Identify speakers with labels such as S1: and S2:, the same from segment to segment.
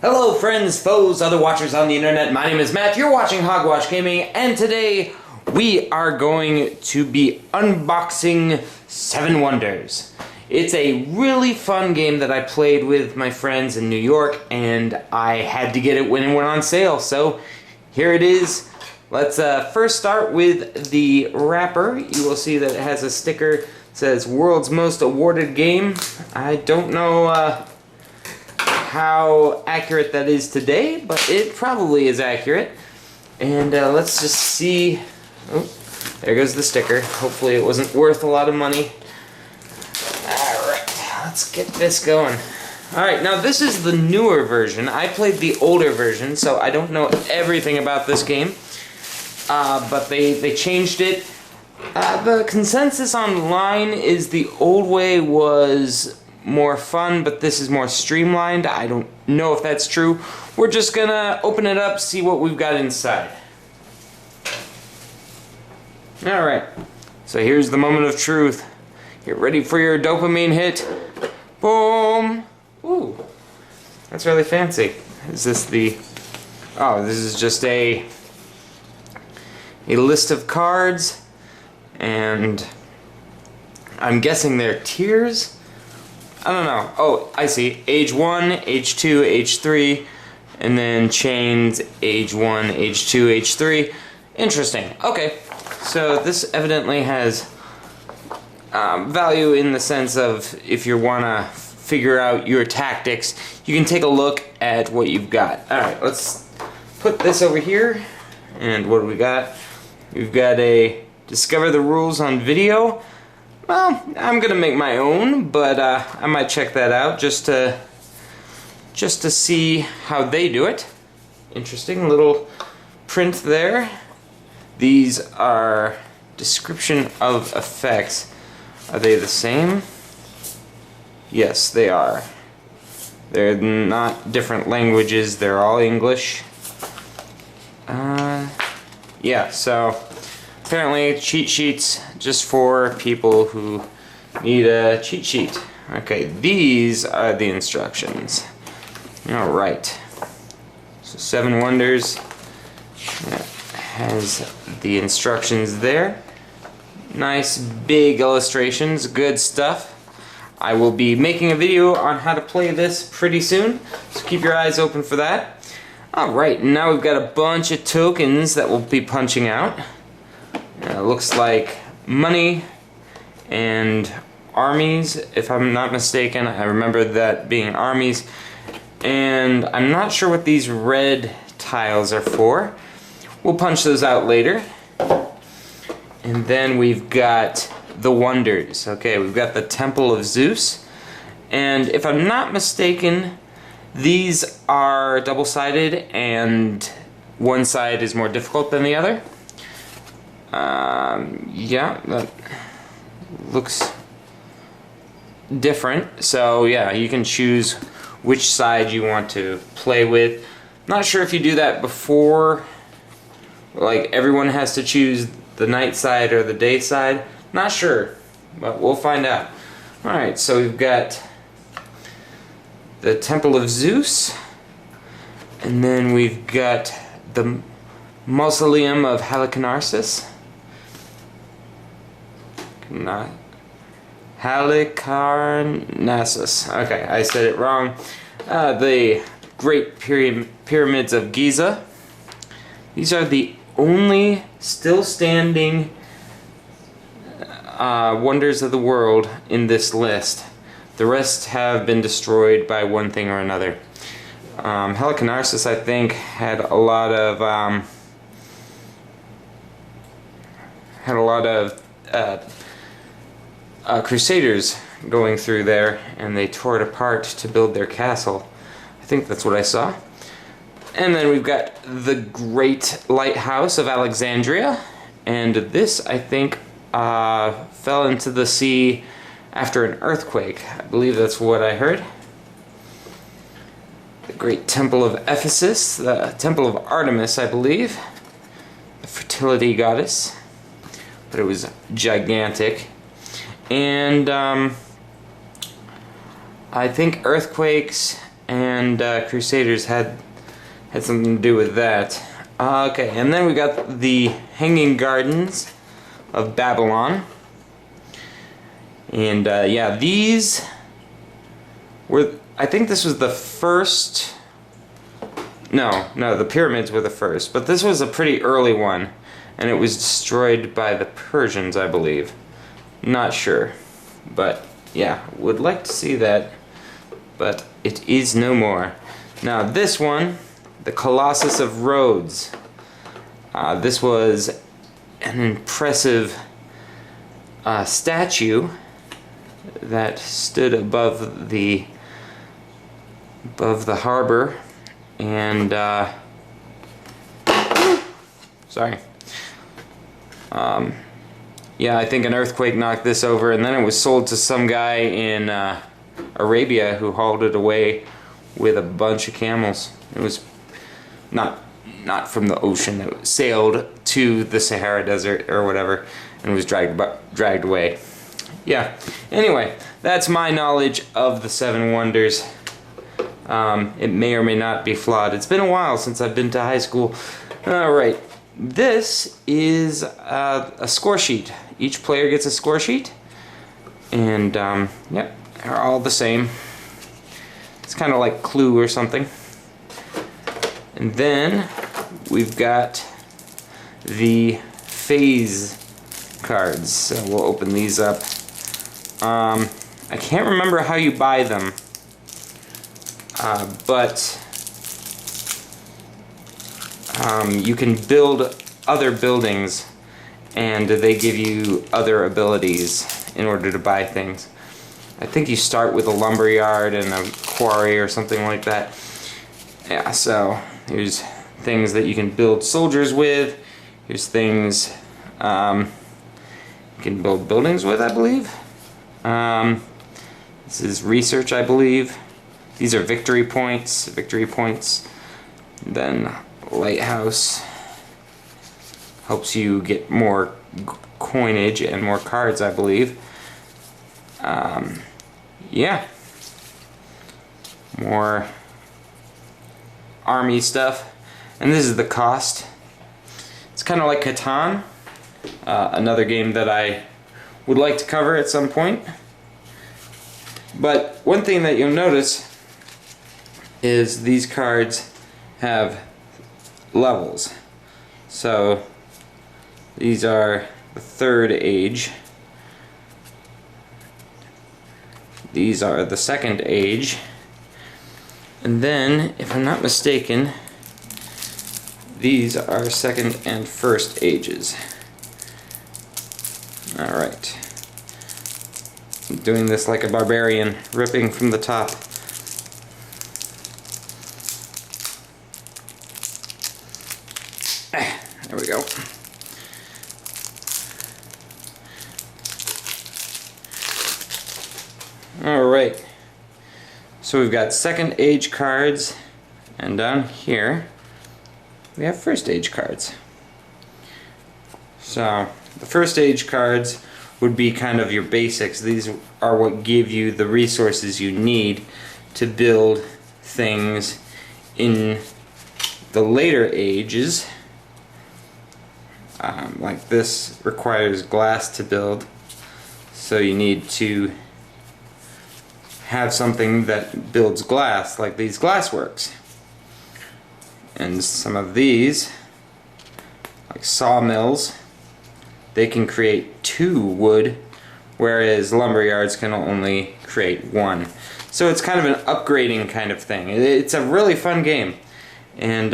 S1: Hello friends, foes, other watchers on the internet, my name is Matt, you're watching Hogwash Gaming, and today we are going to be unboxing Seven Wonders. It's a really fun game that I played with my friends in New York, and I had to get it when it went on sale, so here it is. Let's first start with the wrapper. You will see that it has a sticker that says World's Most Awarded Game. I don't know how accurate that is today, but it probably is accurate. And let's just see. Oh, there goes the sticker. Hopefully it wasn't worth a lot of money. Alright, let's get this going. Alright, now this is the newer version. I played the older version, so I don't know everything about this game. But they changed it. The consensus online is the old way was more fun, but this is more streamlined. I don't know if that's true. We're just gonna open it up, see what we've got inside. Alright, so here's the moment of truth. Get ready for your dopamine hit. Boom! Ooh, that's really fancy. Is this the... Oh, this is just a list of cards, and I'm guessing they're tiers? I don't know. Oh, I see. Age 1, Age 2, Age 3, and then chains Age 1, Age 2, Age 3. Interesting. Okay, so this evidently has value in the sense of if you want to figure out your tactics, you can take a look at what you've got. Alright, let's put this over here. And what do we got? We've got a Discover the Rules on Video. Well, I'm gonna make my own, but I might check that out just to see how they do it. Interesting little print there. These are description of effects. Are they the same? Yes, they are. They're not different languages. They're all English. Yeah. So. Apparently, cheat sheets just for people who need a cheat sheet. Okay, these are the instructions. Alright. So, Seven Wonders has the instructions there. Nice big illustrations, good stuff. I will be making a video on how to play this pretty soon, so keep your eyes open for that. Alright, now we've got a bunch of tokens that we'll be punching out. Looks like money and armies, if I'm not mistaken. I remember that being armies. And I'm not sure what these red tiles are for. We'll punch those out later. And then we've got the wonders. Okay, we've got the Temple of Zeus. And if I'm not mistaken, these are double-sided and one side is more difficult than the other. Yeah, that looks different. So yeah, you can choose which side you want to play with. Not sure if you do that before, like everyone has to choose the night side or the day side. Not sure, but we'll find out. Alright, so we've got the Temple of Zeus, and then we've got the Mausoleum of Halicarnassus. Halicarnassus. Okay, I said it wrong. The Great Pyramids of Giza. These are the only still standing wonders of the world in this list. The rest have been destroyed by one thing or another. Halicarnassus, I think, had a lot of crusaders going through there, and they tore it apart to build their castle. I think that's what I saw. And then we've got the Great Lighthouse of Alexandria, and this, I think, fell into the sea after an earthquake. I believe that's what I heard. The Great Temple of Ephesus, the Temple of Artemis, I believe, the fertility goddess, but it was gigantic. And I think earthquakes and Crusaders had something to do with that. Okay, and then we got the Hanging Gardens of Babylon. And yeah, these were, I think this was the first, no, the pyramids were the first, but this was a pretty early one, and it was destroyed by the Persians, I believe. Not sure, but yeah, would like to see that, but it is no more. Now this one, the Colossus of Rhodes. This was an impressive statue that stood above the harbor, and sorry. Yeah, I think an earthquake knocked this over, and then it was sold to some guy in Arabia who hauled it away with a bunch of camels. It was not from the ocean. It sailed to the Sahara Desert or whatever and was dragged away. Yeah. Anyway, that's my knowledge of the Seven Wonders. It may or may not be flawed. It's been a while since I've been to high school. Alright, this is a score sheet. Each player gets a score sheet, and yep, they're all the same. It's kind of like Clue or something. And then we've got the phase cards. So we'll open these up. I can't remember how you buy them, but you can build other buildings, and they give you other abilities in order to buy things. I think you start with a lumberyard and a quarry or something like that. Yeah, so here's things that you can build soldiers with. Here's things you can build buildings with, I believe. This is research, I believe. These are victory points. Then lighthouse helps you get more coinage and more cards, I believe. Yeah. More army stuff. And this is the cost. It's kind of like Catan, another game that I would like to cover at some point. But one thing that you'll notice is these cards have levels. So these are the third age. These are the second age. And then, if I'm not mistaken, these are second and first ages. Alright. I'm doing this like a barbarian, ripping from the top. There we go. Alright. So we've got second age cards, and down here we have first age cards. So the first age cards would be kind of your basics. These are what give you the resources you need to build things in the later ages. Like this requires glass to build, so you need to have something that builds glass, like these glassworks. And some of these, like sawmills, they can create 2 wood, whereas lumberyards can only create 1. So it's kind of an upgrading kind of thing. It's a really fun game, and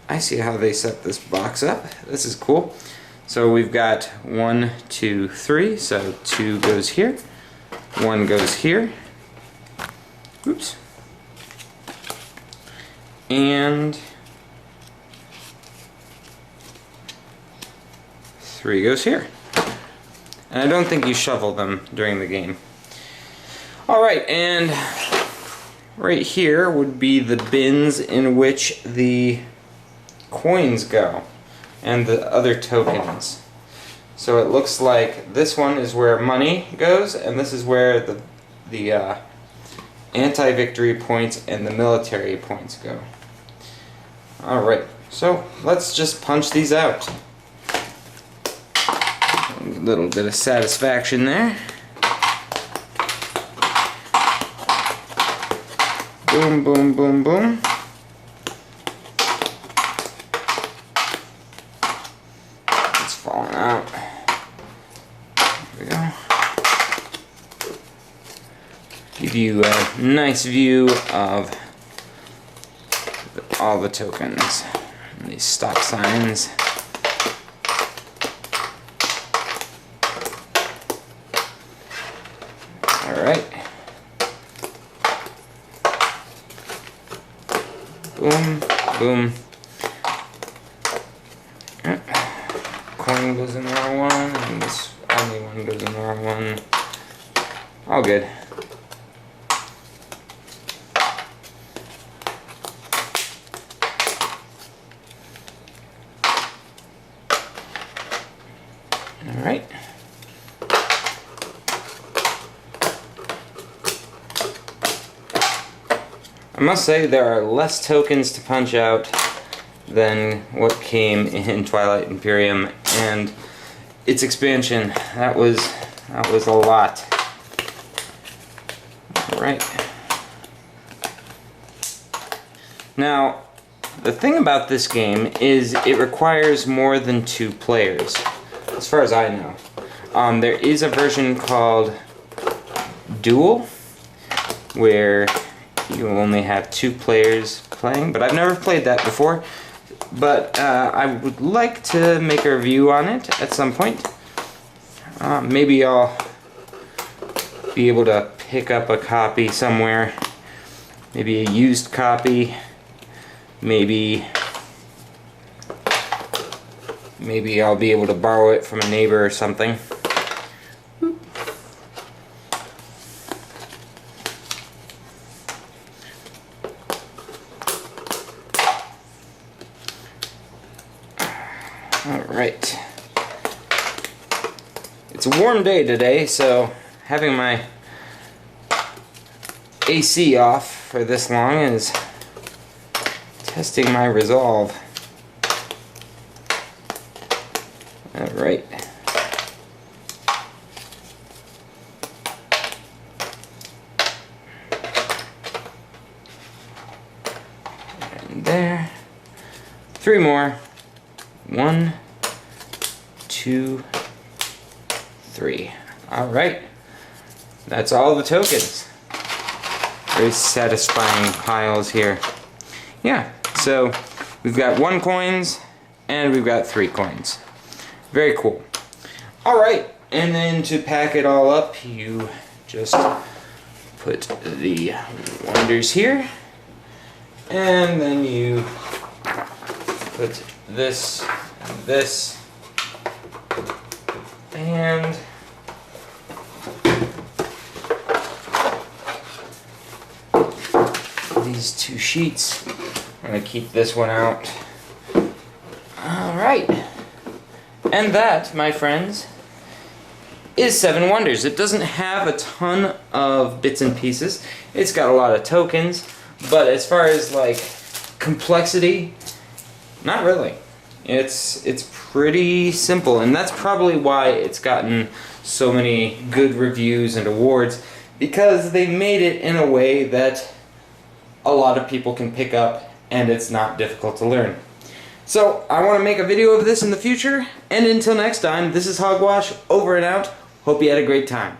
S1: I see how they set this box up. This is cool. So we've got 1, 2, 3. So 2 goes here, 1 goes here. Oops. And 3 goes here. And I don't think you shovel them during the game. Alright, and right here would be the bins in which the coins go and the other tokens. So it looks like this one is where money goes, and this is where the anti-victory points and the military points go. Alright, so let's just punch these out. A little bit of satisfaction there. Boom, boom, boom, boom. It's falling out. There we go. Give you a nice view of all the tokens. And these stop signs. Alright. Boom, boom. Coin goes in the wrong one, and this only one goes in the wrong one. All good. Alright. I must say there are less tokens to punch out than what came in Twilight Imperium and its expansion. That was a lot. Alright. Now, the thing about this game is it requires more than 2 players, as far as I know. There is a version called Duel, where you only have 2 players playing, but I've never played that before. But I would like to make a review on it at some point. Maybe I'll be able to pick up a copy somewhere. Maybe a used copy. Maybe I'll be able to borrow it from a neighbor or something. Alright. It's a warm day today, so having my AC off for this long is testing my resolve. Alright. And there. 3 more. 1, 2, 3. Alright. That's all the tokens. Very satisfying piles here. Yeah, so we've got 1 coins and we've got 3 coins. Very cool. Alright, and then to pack it all up, you just put the wonders here, and then you put this and this, and these 2 sheets. I'm going to keep this one out. Alright. And that, my friends, is 7 Wonders. It doesn't have a ton of bits and pieces. It's got a lot of tokens, but as far as like complexity, not really. It's pretty simple, and that's probably why it's gotten so many good reviews and awards, because they made it in a way that a lot of people can pick up and it's not difficult to learn. So I want to make a video of this in the future, and until next time, this is Hogwash, over and out. Hope you had a great time.